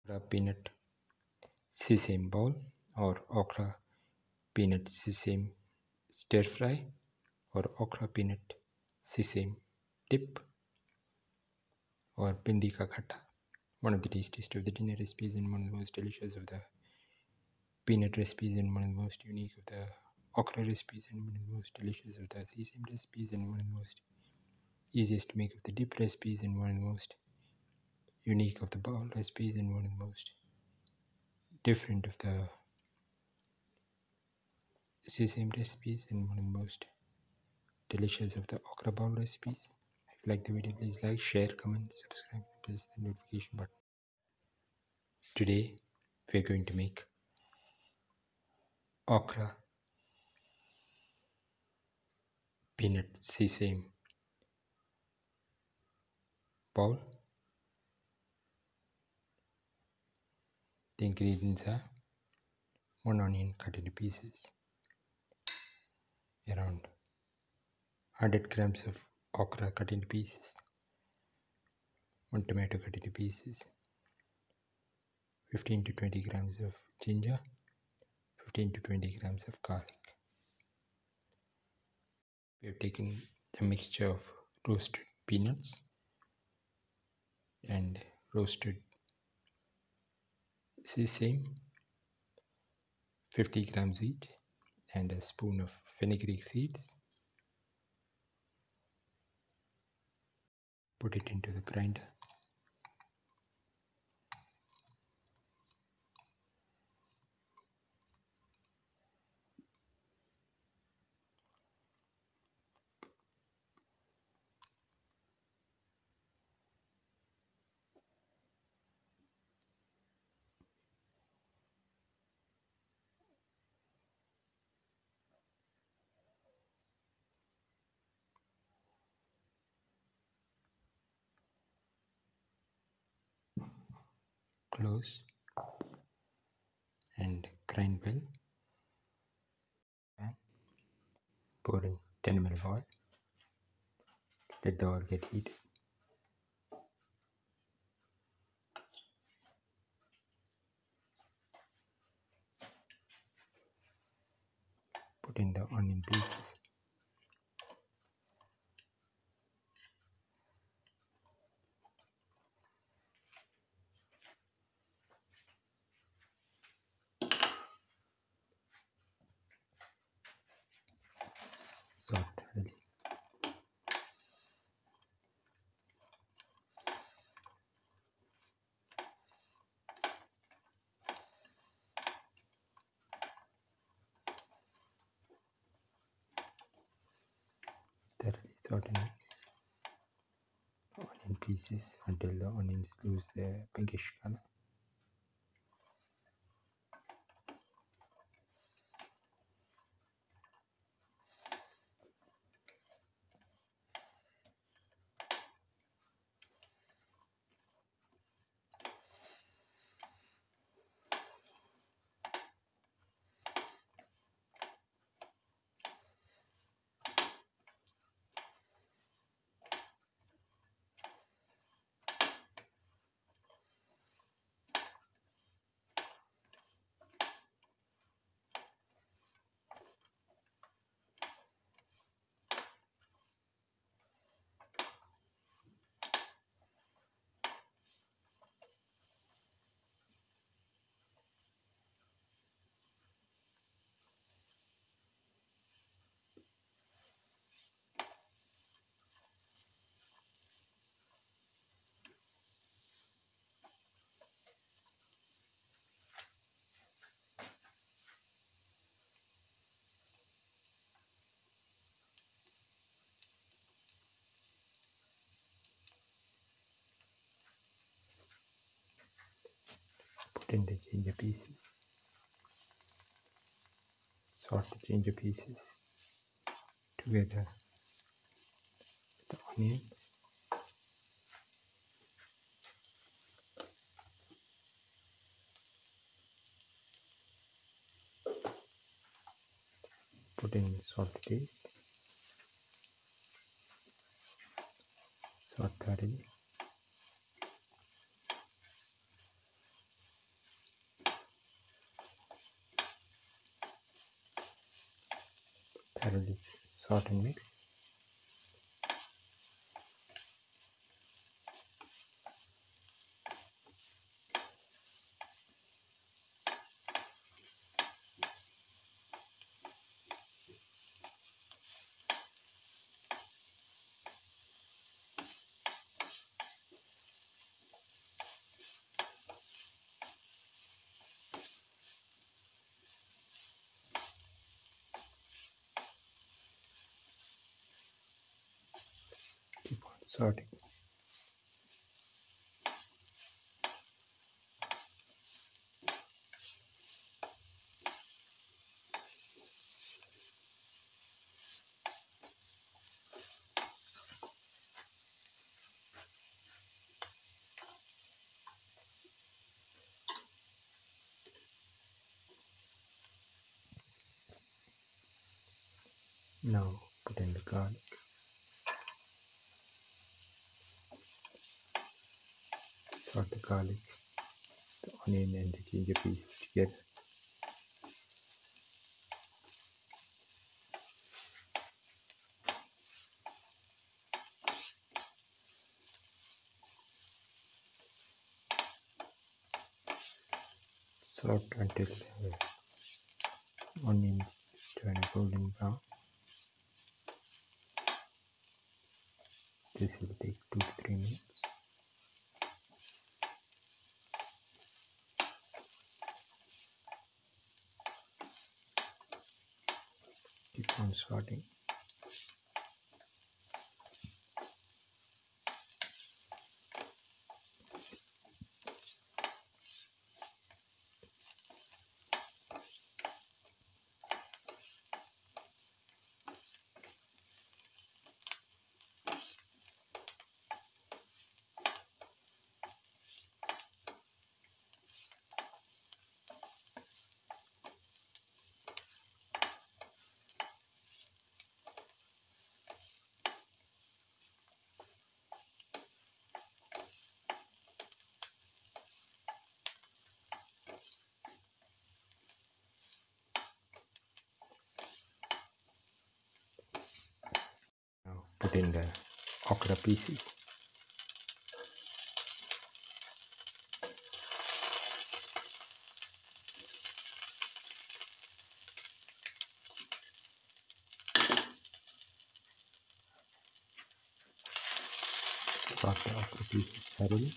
Okra Peanut Sesame Bowl or Okra Peanut Sesame Stir Fry or Okra Peanut Sesame Dip or Bhindi Katta, one of the tastiest of the dinner recipes and one of the most delicious of the peanut recipes and one of the most unique of the okra recipes and one of the most delicious of the sesame recipes and one of the most easiest to make of the dip recipes and one of the most unique of the bowl recipes and one of the most different of the sesame recipes and one of the most delicious of the okra bowl recipes. If you like the video, please like, share, comment, subscribe, press the notification button. Today we are going to make okra peanut sesame bowl. The ingredients are 1 onion cut into pieces, around 100 grams of okra cut into pieces, 1 tomato cut into pieces, 15 to 20 grams of ginger, 15 to 20 grams of garlic. We have taken a mixture of roasted peanuts and roasted sesame, 50 grams each, and a spoon of fenugreek seeds. Put it into the grinder. Close and grind well. And pour in 10 ml of oil. Let the oil get heated. Put in the onion pieces. Salt thoroughly. Thoroughly saute and mix onion pieces until the onions lose their pinkish color. Put in the ginger pieces. Sort the ginger pieces together with the onion. Put in salt to taste. Salt thoroughly. thoroughly salt and mix. Keep on sorting. Now put in the garlic. Sort the garlic, the onion and the ginger pieces together. Sort until the onions turn golden brown. This will take 2 to 3 minutes. Keep on sorting. Now put in the okra pieces. Sort the okra pieces thoroughly.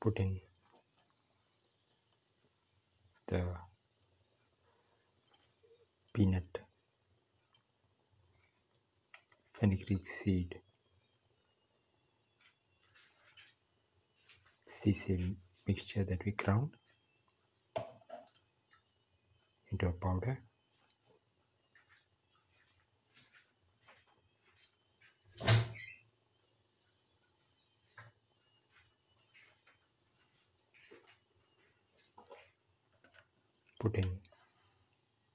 Put in the peanut fenugreek seed sesame mixture that we ground into a powder. Put in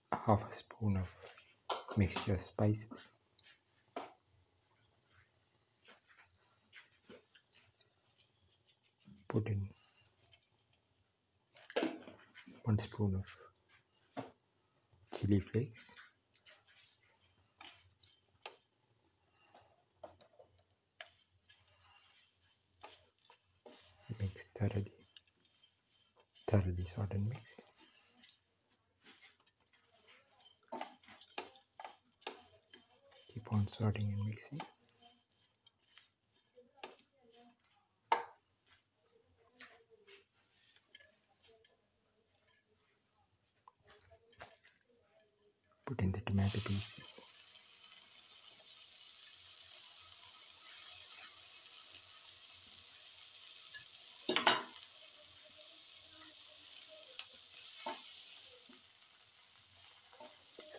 half a spoon of mixture spices. Put in 1 spoon of chili flakes. Mix thoroughly. thoroughly sort and mix. Keep on sorting and mixing. Put in the tomato pieces.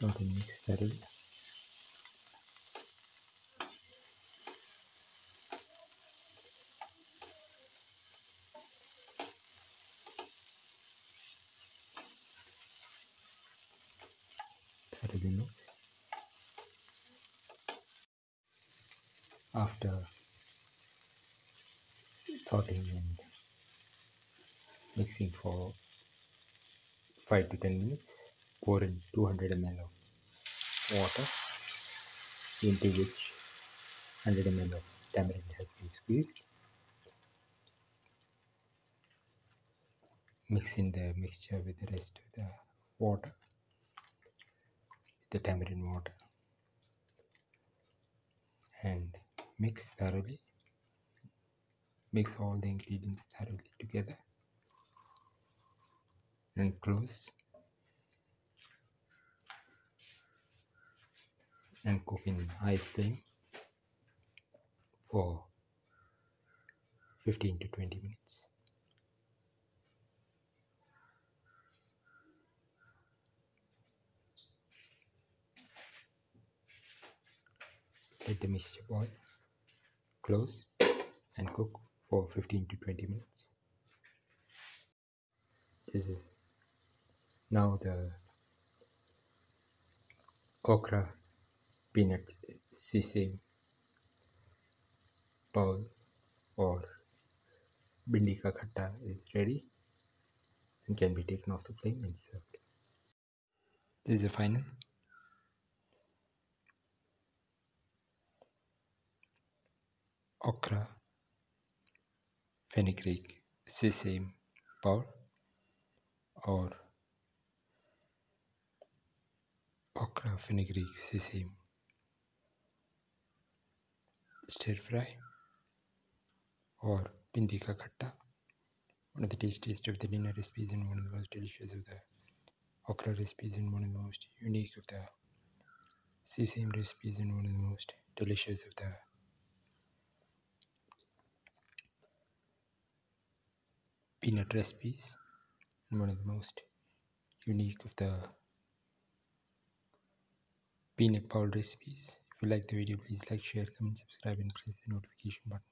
Sort and mix thoroughly. Thoroughly mix. After sorting and mixing for 5 to 10 minutes, pour in 200 ml of water, into which 100 ml of tamarind has been squeezed. Mix in the mixture with the rest of the water, the tamarind water, and mix thoroughly. Mix all the ingredients thoroughly together and close and cook in high flame for 15 to 20 minutes. Let the mixture boil, close and cook for 15 to 20 minutes. This is now the Okra Peanut Sesame Bowl or Bhindi Katta is ready and can be taken off the flame and served. This is the final. Okra fenugreek sesame bowl or okra fenugreek sesame stir fry or Bhindi Katta, one of the tastiest of the dinner recipes and one of the most delicious of the okra recipes and one of the most unique of the sesame recipes and one of the most delicious of the peanut recipes and one of the most unique of the peanut bowl recipes. If you like the video, please like, share, comment, subscribe and press the notification button.